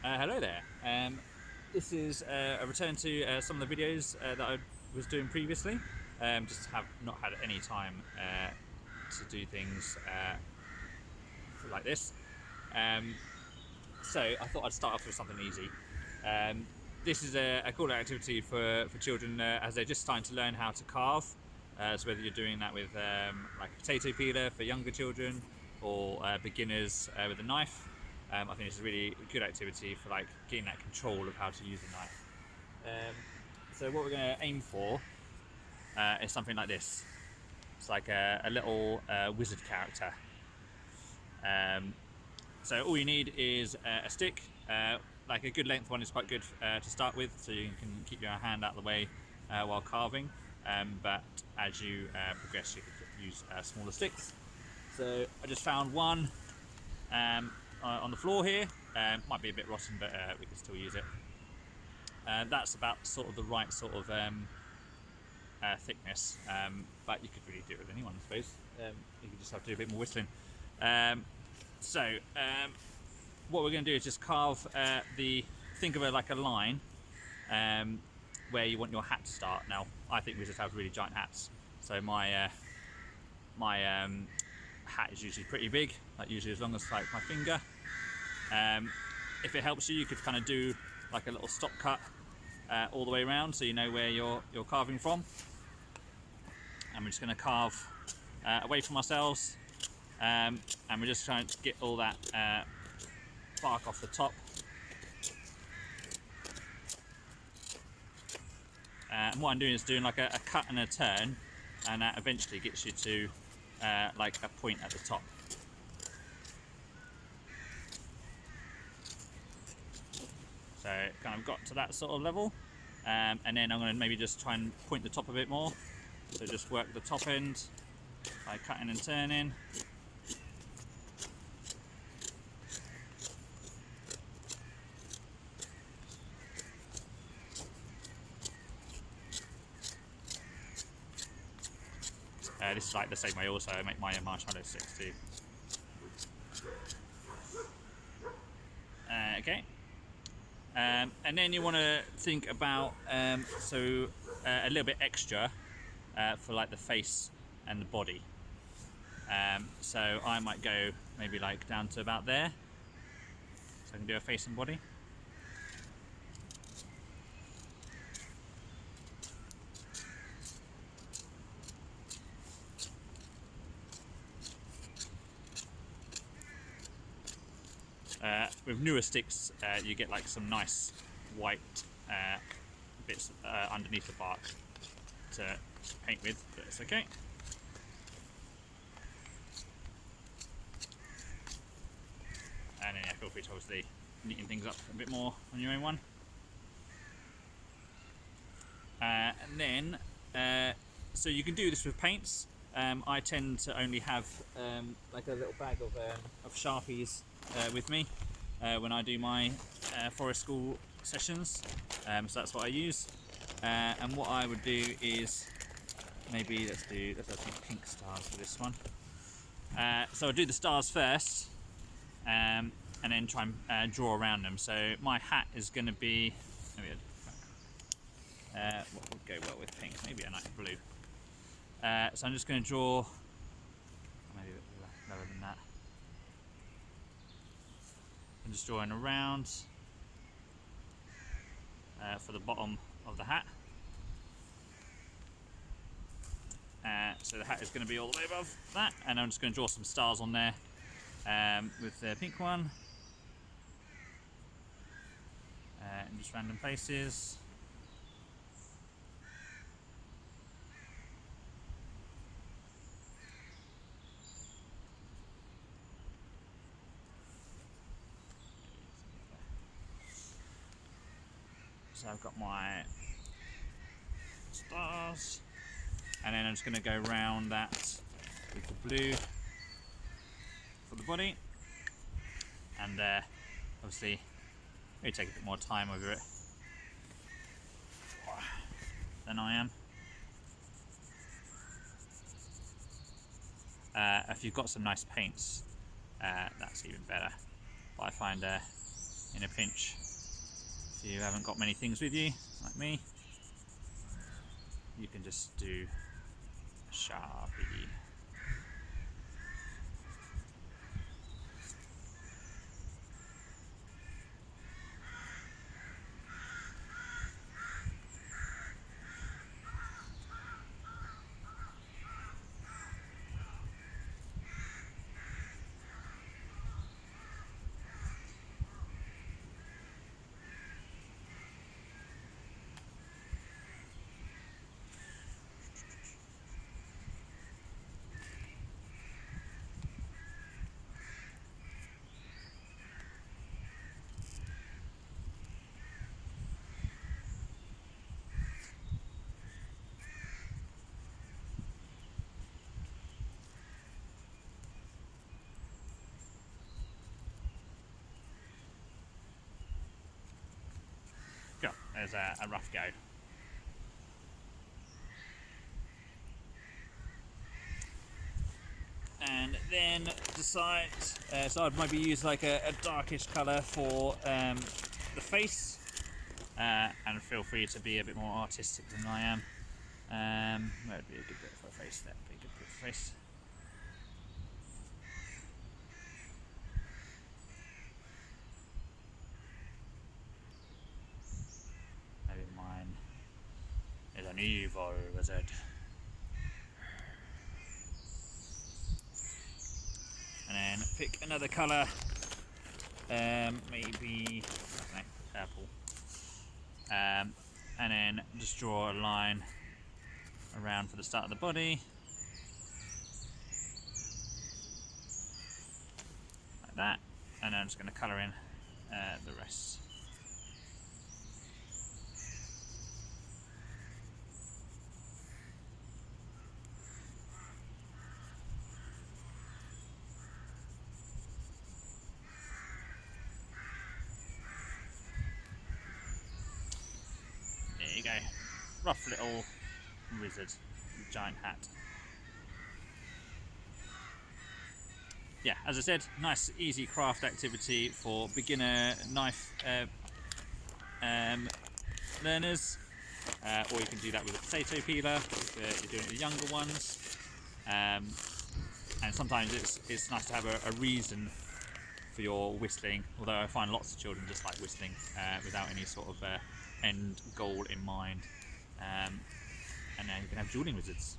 Hello there. This is a return to some of the videos that I was doing previously. Just have not had any time to do things like this. Um, so I thought I'd start off with something easy. This is a cool activity for children as they're just starting to learn how to carve. So whether you're doing that with like a potato peeler for younger children or beginners with a knife, I think it's a really good activity for like getting that control of how to use a knife. So what we're going to aim for is something like this. It's like a little wizard character. Um, so all you need is a stick. Like a good length one is quite good to start with, so you can keep your hand out of the way while carving. But as you progress, you can use smaller sticks. So I just found one on the floor here. Might be a bit rotten, but we can still use it. That's about sort of the right sort of thickness, but you could really do it with anyone, I suppose. You could just have to do a bit more whistling. So what we're going to do is just carve think of it like a line where you want your hat to start. Now, I think wizards have really giant hats, so my hat is usually pretty big, like usually as long as like my finger. If it helps you, you could kind of do like a little stop cut all the way around, so you know where you're carving from. And we're just going to carve away from ourselves, and we're just trying to get all that bark off the top. And what I'm doing is doing like a cut and a turn, and that eventually gets you to like a point at the top. So kind of got to that sort of level, and then I'm going to maybe just try and point the top a bit more. So just work the top end by cutting and turning. This is like the same way also I make my marshmallow sticks too. Okay. And then you want to think about a little bit extra for like the face and the body. So I might go maybe like down to about there, so I can do a face and body. With newer sticks, you get like some nice white bits underneath the bark to paint with, but it's okay. And then yeah, feel free to obviously neaten things up a bit more on your own one. And then, so you can do this with paints. I tend to only have like a little bag of Sharpies with me when I do my forest school sessions, so that's what I use. And what I would do is maybe let's have some pink stars for this one. So I'll do the stars first, and then try and draw around them. So my hat is going to be what would go well with pink? Maybe a nice blue. So I'm just going to draw maybe a bit lower than that. I'm just drawing around for the bottom of the hat. So the hat is going to be all the way above that, and I'm just going to draw some stars on there with the pink one, in just random places. So I've got my stars, and then I'm just going to go around that with the blue for the body, and obviously maybe take a bit more time over it than I am. If you've got some nice paints, that's even better. But I find in a pinch. If you haven't got many things with you, like me, you can just do a Sharpie. Go, there's a rough go. And then decide, so I'd maybe use like a darkish colour for the face, and feel free to be a bit more artistic than I am. That would be a good bit for a face, that would be a good bit for a face. Maybe mine is an evil wizard. And then pick another colour, maybe purple, and then just draw a line around for the start of the body, like that, and then I'm just going to colour in the rest. There you go, rough little wizard, giant hat. Yeah, as I said, nice easy craft activity for beginner knife learners, or you can do that with a potato peeler if you're doing it with younger ones, and sometimes it's nice to have a reason for your whistling, although I find lots of children just like whistling without any sort of end goal in mind, and then you can have dueling wizards.